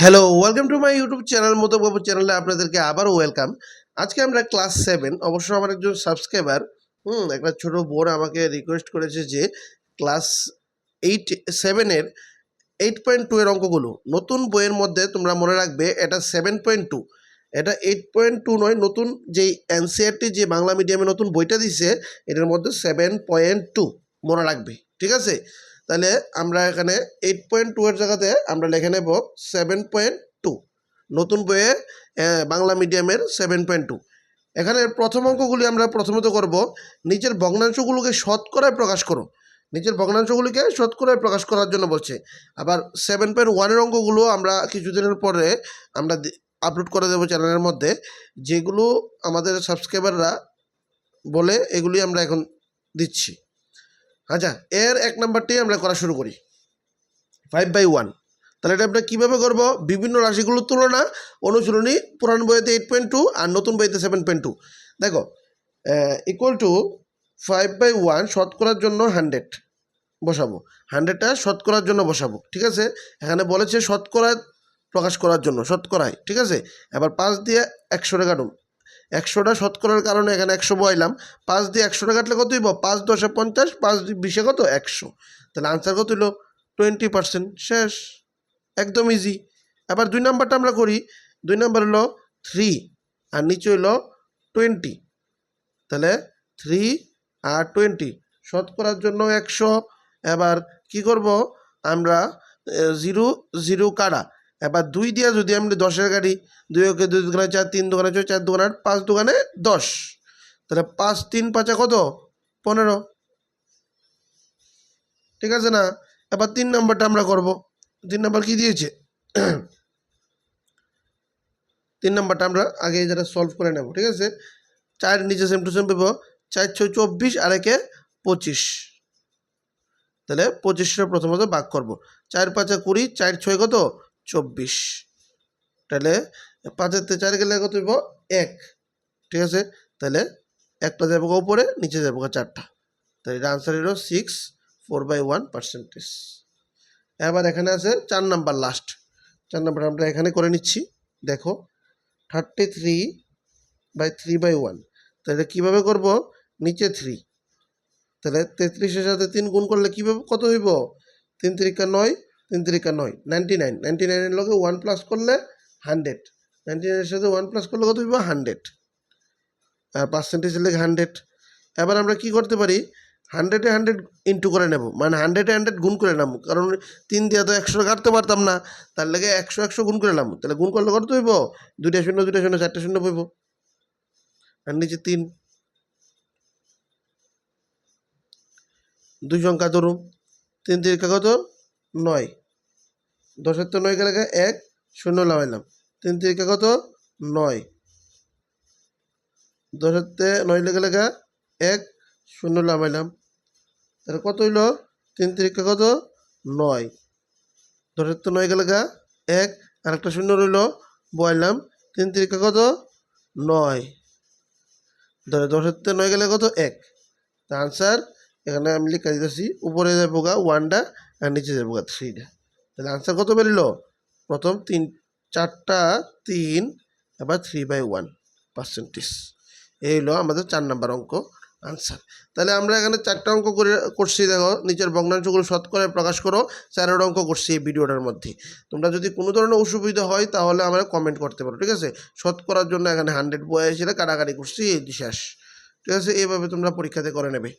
Hello, welcome to my YouTube channel মতবাবু চ্যানেলে আপনাদেরকে আবারও ওয়েলকাম। আজকে আমরা ক্লাস 7 অবশ্য আমার একজন সাবস্ক্রাইবার একটা ছোট বোন আমাকে রিকোয়েস্ট করেছে যে ক্লাস 7 এর 8.2 এর অঙ্কগুলো নতুন বইয়ের মধ্যে তোমরা মনে রাখবে এটা 7.2, এটা 8.2 নয়, নতুন যেই এনসিইআরটি যে বাংলা মিডিয়ামে নতুন বইটা দিছে এটার মধ্যে 7.2 মনে রাখবে, ঠিক আছে? তাহলে আমরা এখানে 8.2 এর জায়গাতে আমরা লিখে নেব 7.2, নতুন বইয়ে বাংলা মিডিয়ামের 7.2। এখানে প্রথম অঙ্কগুলি আমরা প্রথমত করব, নিচের ভগ্নাংশগুলোকে শতকরায় প্রকাশ করো। নিচের ভগ্নাংশগুলিকে শতকরায় প্রকাশ করার জন্য বলছে। আবার 7.1 এর অঙ্কগুলো আমরা কিছুদিনের পরে আমরা আপলোড করে দেবো চ্যানেলের মধ্যে, যেগুলো আমাদের সাবস্ক্রাইবাররা বলে এগুলি আমরা এখন দিচ্ছি। আচ্ছা, এর 1 নাম্বারটি আমরা করা শুরু করি, 5/1। তাহলে এটা আমরা কীভাবে করবো? বিভিন্ন রাশিগুলোর তুলনা অনুশীলনী, পুরান বইতে 8.2 আর নতুন বইতে 7.2। দেখো, ইকুয়াল টু 5/1 শতকরার জন্য 100 বসাবো, 100টা শতকরার জন্য বসাবো, ঠিক আছে? এখানে বলেছে শতকরা প্রকাশ করার জন্য, শতকরায়, ঠিক আছে? এবার 5 দিয়ে 100 কাটুন, 100টা শতকরার কারণে এখানে 100 বসাইলাম। 5 দিয়ে 100 কাটলে কত হইব? 5 10 50, 5 20 কত? 100। তাহলে আনসার কত হইল? 20%। শেষ, একদম ইজি। এবার 2 নাম্বারটা আমরা করি। 2 নাম্বার হলো 3 আর নিচে হইলো 20। তাহলে 3 আর 20 শতকরার জন্য 100। এবার কি করব আমরা? 0 0 কাটা। এবার 2 দিয়ে যদি আমরা 10-এর কাটি, 2 ওকে 2 দোকানে 4, 3 দোকানে 6, 4 দোকানে 8, 5 দোকানে 10। তাহলে 5 3 5 কত? 15, ঠিক আছে না? এবার 3 নাম্বারটা আমরা করব। 3 নাম্বার কি দিয়েছে? 3 নাম্বারটা আমরা আগে যেটা সলভ করে নেব, ঠিক আছে? 4 নিচে সেম টু সেম পেব, 4 6 24 আর 1 25। তাহলে 25টা প্রথমত ভাগ করব। 4 5 20, 4 6 কত? 24। তাহলে 5-তে 4 গেলে কত হইব? 1, ঠিক আছে? তাহলে একটা যাবো উপরে, নিচে যাবো 4টা। তাহলে এটা আনসার হলো 6 4/1%। এবার এখানে আছে 4 নাম্বার, লাস্ট 4 নাম্বার আমরা এখানে করে নিচ্ছি। দেখো, 33/3/1। তাহলে কীভাবে করব? নিচে 3, তাহলে 33-এর সাথে 3 গুণ করলে কীভাবে কত হইব? 3 3 9, 3 3 9, 99। 99-এর লগে 1 প্লাস করলে 100, 99-এর সাথে 1 প্লাস করলে কত হইব? 100। আর পার্সেন্টেজের লেগে 100। এবার আমরা কি করতে পারি? 100-এ 100 ইন্টু করে নেব, মানে 100-এ 100 গুণ করে নেব, কারণ 3 দিয়ে তো 100 কাটতে পারতাম না, তার লেগে 100 100 গুণ করে নেব। তাহলে গুণ করলে কত হইব? 2টা শূন্য 2টা শূন্য 4টা শূন্য পাইব। আর নিচে 3, 2 সংখ্যা ধরুন, 3 3 কত? 9, 10-এর তো 9 গেলে 1 শূন্য লাগাইলাম, 3 3 কত? 9, 10-এর 9 লেগে 1 শূন্য লাগাইলাম, তাহলে কত হইল? 3 3 কত? 9, 10-এর তো 9 গেলে 1 আর একটা শূন্য রইল, বয়ালাম, 3 3 কত? 9, ধরে 10-এর তো 9 গেলে কত? 1। তা আনসার এখানে আমি লিখে দিতেছি, উপরে যাবো 1টা আর নিচে যাবো 3টা। তাহলে আনসার কত বেরিল? প্রথম 4টা 3, এবার 3/1%। এই হলো আমাদের 4 নাম্বার অঙ্ক আনসার। তাহলে আমরা এখানে 4টা অঙ্ক করছি। দেখো, নিচের ভগ্নাংশগুলো শতকরায় প্রকাশ করো, 4টা অঙ্ক করছি এই ভিডিওটার মধ্যে। তোমরা যদি কোনো ধরনের অসুবিধা হয় তাহলে আমরা কমেন্ট করতে পারো, ঠিক আছে? শতকরার জন্য এখানে 100 বয়েছিল, কাটাকাটি করছি, এই শেষ, ঠিক আছে? এইভাবে তোমরা পরীক্ষাতে করে নেবে।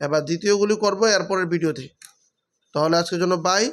এবার দ্বিতীয়গুলি করবো এরপরের ভিডিওতে। তাহলে আজকের জন্য বাই।